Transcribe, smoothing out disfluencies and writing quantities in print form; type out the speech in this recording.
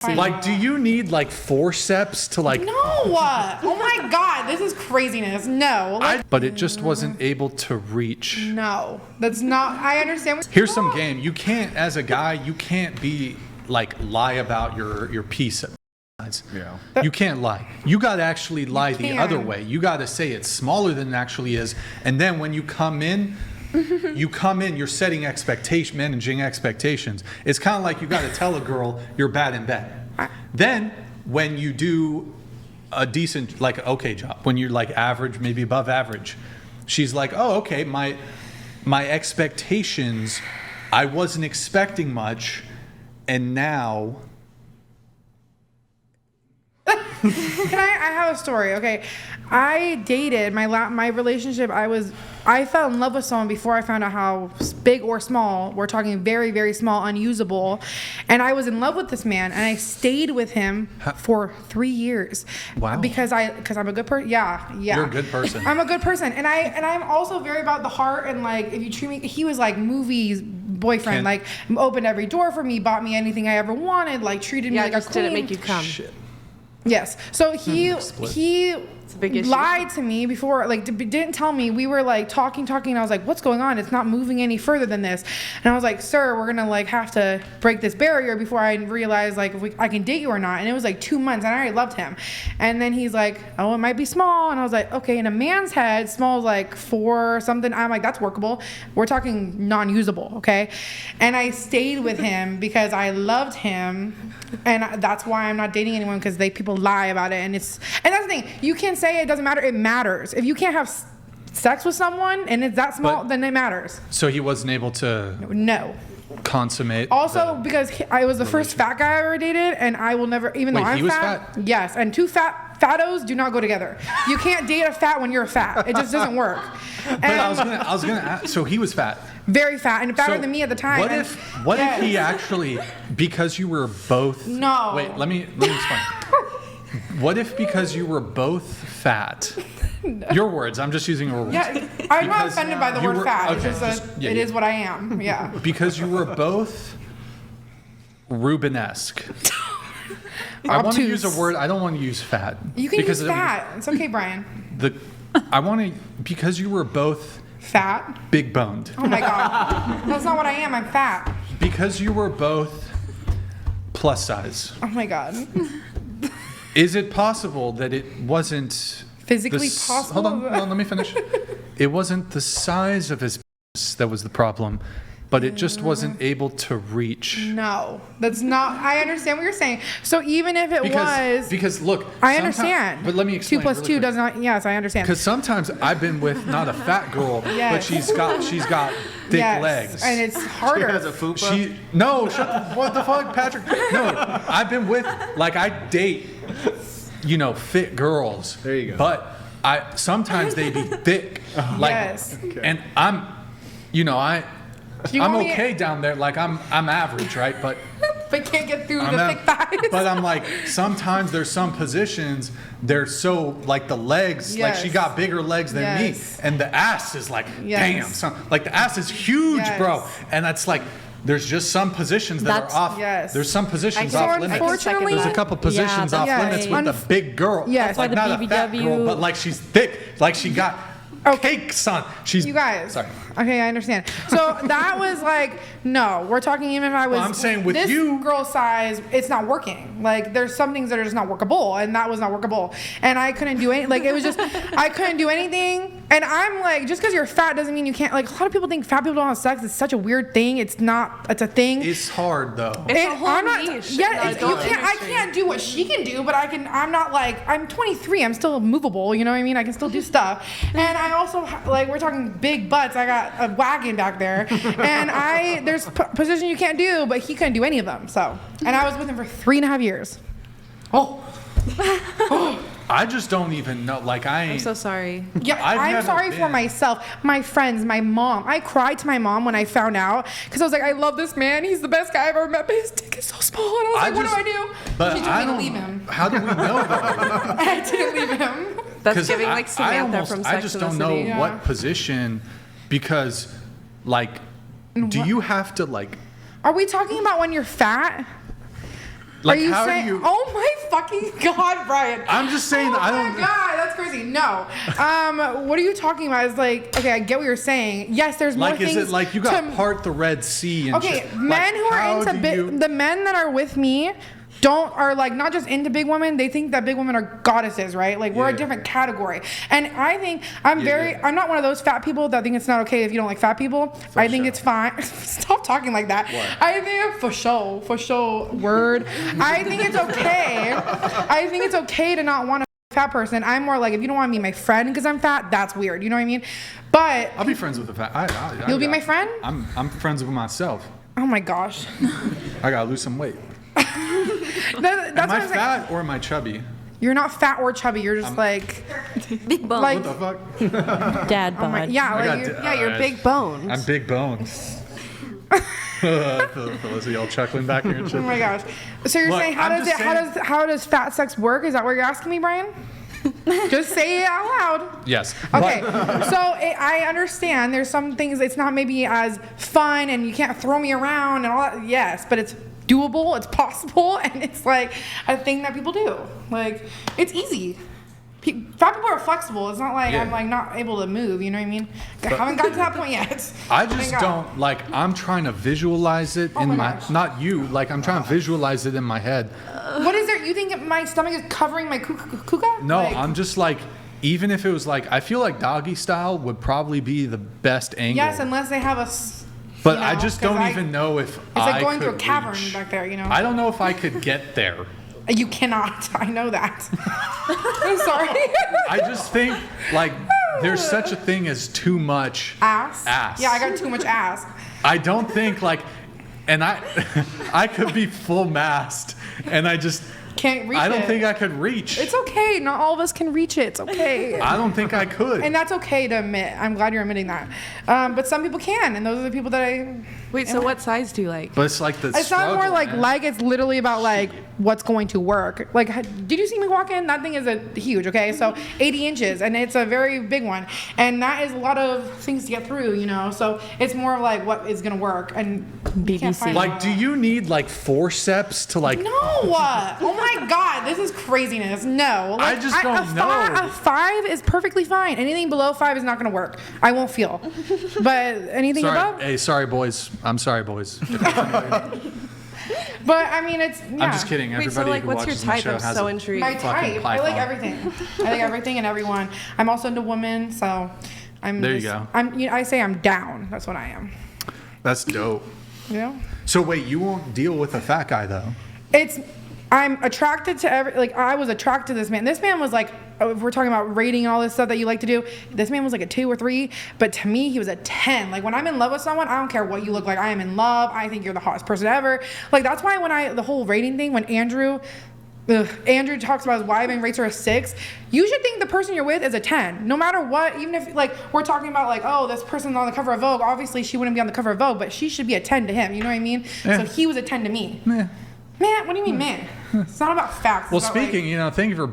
Like, do you need like forceps to like? No. Oh my God, this is craziness. No. But it just wasn't able to reach. No, that's not. I understand. Here's some game. You can't, as a guy, you can't be like lie about your piece. Yeah. You can't lie. You got to actually lie the other way. You got to say it's smaller than it actually is. And then when you come in, you're setting expectations, managing expectations. It's kind of like you got to tell a girl you're bad in bed. Then when you do a decent, like, okay job, when you're like average, maybe above average, she's like, oh, okay, my expectations, I wasn't expecting much, and now... I have a story. Okay, I dated my relationship. I fell in love with someone before I found out how big or small. We're talking very, very small, unusable. And I was in love with this man, and I stayed with him for 3 years. Wow. Because I'm a good person. Yeah. You're a good person. I'm a good person, and I'm also very about the heart. And like, if you treat me, he was like movies boyfriend. Like, opened every door for me, bought me anything I ever wanted. Like, treated me like a queen. Didn't make you come. Shit. Yes. So he lied to me before, like, didn't tell me. We were like talking. And I was like, what's going on? It's not moving any further than this. And I was like, sir, we're gonna like have to break this barrier before I realize like if I can date you or not. And it was like 2 months, and I already loved him. And then he's like, oh, it might be small. And I was like, okay. In a man's head, small is like 4 or something. I'm like, that's workable. We're talking non-usable, okay? And I stayed with him because I loved him, and that's why I'm not dating anyone, because people lie about it. And that's the thing. You can say it doesn't matter. It matters. If you can't have sex with someone and it's that small, then it matters. So he wasn't able to consummate. Also, because I was the first fat guy I ever dated, and I will never, even though I'm he was fat. Yes, and 2 fattos do not go together. You can't date a fat when you're fat. It just doesn't work. But I was gonna ask, so he was fat. Very fat, and fatter than me at the time. What if he actually, because you were both... No. Wait, let me explain. What if because you were both fat... Your words, I'm just using your words. Yeah, I'm not offended by the word fat. Okay, it's just, it is what I am. Yeah. Because you were both Rubenesque. I want to use a word. I don't want to use fat. You can use fat. It's okay, Brian. Because you were both fat, big boned. Oh my God, that's not what I am. I'm fat. Because you were both plus size. Oh my God. Is it possible that it wasn't physically possible? Hold on, let me finish. It wasn't the size of his penis that was the problem, but it just wasn't able to reach. No, that's not. I understand what you're saying. So even if it was, because look, I understand. But let me explain. 2 plus 2 does not. Yes, I understand. Because sometimes I've been with not a fat girl, but she's got thick legs, and it's harder. She has a fupa. What the fuck, Patrick? No, I've been with, like, I date, fit girls. There you go. But sometimes they be thick, and I'm okay down there. Like I'm average, right? But can't get through the thick thighs. But I'm like, sometimes there's some positions they're so like the legs. Like she got bigger legs than me, and the ass is like damn. Like the ass is huge, bro. And that's like. There's just some positions that are off. Yes. There's some positions off limits. Unfortunately, there's a couple positions off limits with the big girl. Yes, like not a fat girl, but like she's thick. Like she got cakes on. You guys. Sorry. Okay, I understand. So that was like, no, we're talking even if I was. Well, I'm saying with this you, girl size, it's not working. Like there's some things that are just not workable, and that was not workable. And I couldn't do any. Like it was just, I couldn't do anything. And I'm like, just because you're fat doesn't mean you can't. Like a lot of people think fat people don't have sex. It's such a weird thing. It's not. It's a thing. It's hard though. It's a whole niche. Yeah, you can't. I can't do what she can do, but I can. I'm not like. I'm 23. I'm still movable. You know what I mean? I can still do stuff. And I also like. We're talking big butts. I got a wagon back there, and there's position you can't do, but he couldn't do any of them. So, and I was with him for 3.5 years. I just don't even know. Like I'm so sorry. Yeah, I'm sorry for myself, my friends, my mom. I cried to my mom when I found out because I was like, I love this man. He's the best guy I've ever met, but his dick is so small. And I was like, what do I do? But she told me to leave him. How do we know that? I didn't leave him. That's giving like Samantha from Sex I just don't know what position, because like, do you have to like? Are we talking about when you're fat? Like, Are you how saying? do you? Oh my fucking god, Brian! I'm just saying. Oh I my don't. god, that's crazy. No. What are you talking about? It's like, okay, I get what you're saying. Yes, there's more Like, things. is it like you got to- part the Red Sea and Okay, shit? men Like, who are how into do you- the men that are with me are like not just into big women, they think that big women are goddesses, right? Like we're a Yeah. different category. And I think I'm Yeah. I'm not one of those fat people that think it's not okay if you don't like fat people. I think sure. it's fine. Stop talking like that. What? I think for sure word. I think it's okay. I think it's okay to not want a fat person. I'm more like, if you don't want to be my friend because I'm fat, that's weird. You know what I mean? But I'll be friends with the fat. You'll be my friend? I'm friends with myself. oh my gosh. I gotta lose some weight. That's Am what I I'm saying. fat or am I chubby? You're not fat or chubby. You're just like Big bones. Like- What the fuck? Dad oh my, bod. yeah, I like got you're You're big bones. I'm big bones. Felicity all chuckling back here and shit. Oh my gosh. So you're Look, saying I'm just saying- how does fat sex work? Is that what you're asking me, Brian? Just say it out loud. Yes. Okay. I understand there's some things it's not maybe as fun and you can't throw me around and all that. Yes, but it's doable, it's possible, and it's like a thing that people do. Like it's easy. Fat people are flexible. It's not like Yeah. I'm like not able to move. You know what I mean? I haven't gotten to that point yet. I just Thank God. don't like. I'm trying to visualize it Oh in my my. gosh. Not you. Like I'm trying to visualize it in my head. What is there? You think my stomach is covering my kuka? No, Like- I'm just like. Even if it was like, I feel like doggy style would probably be the best angle. Yes, unless they have But you I know, just 'cause don't I- even know if It's like going through a could cavern reach. back there, you know. I don't know if I could get there. You cannot. I know that. I'm sorry. I just think like there's such a thing as too much Ass. Ass. Yeah, I got too much ass. I don't think like, and I could be full mast, and I just Can't reach it. I don't think I could reach. It's okay. Not all of us can reach it. It's okay. I don't think I could. And that's okay to admit. I'm glad you're admitting that. But some people can, and those are the people that I. Wait, so what size do you like? But it's like the It's struggle, not more like man. it's literally about like what's going to work. Like, did you see me walk in? That thing is a huge. Okay, so 80 inches, and it's a very big one, and that is a lot of things to get through. You know, so it's more of like what is gonna work, and you can't BBC. find all Like, do that. you need like forceps to like? No! Oh my God, this is craziness. No, I just don't a know. A 5 is perfectly fine. Anything below 5 is not gonna work. I won't feel. But anything Sorry, above. hey, sorry boys. I'm sorry, boys. But I mean, it's. Yeah. I'm just kidding. Wait, Everybody so like, who what's your watches my type? show I'm has so a- intrigued. My fucking type. I like python. everything. I like everything and everyone. I'm also into women, so I'm. There you go. I say I'm down. That's what I am. That's dope. You know. So wait, you won't deal with a fat guy though? I'm attracted to I was attracted to this man. This man was like, if we're talking about rating and all this stuff that you like to do, this man was like a 2 or 3, but to me, he was a 10. Like when I'm in love with someone, I don't care what you look like. I am in love. I think you're the hottest person ever. Like that's why the whole rating thing, when Andrew talks about his wife and rates her a 6, you should think the person you're with is a 10. No matter what, even if like we're talking about like, oh, this person's on the cover of Vogue, obviously she wouldn't be on the cover of Vogue, but she should be a 10 to him. You know what I mean? Yeah. So he was a 10 to me. Yeah. Man, what do you mean, man? It's not about facts. Well, it's about, like- speaking, thank you for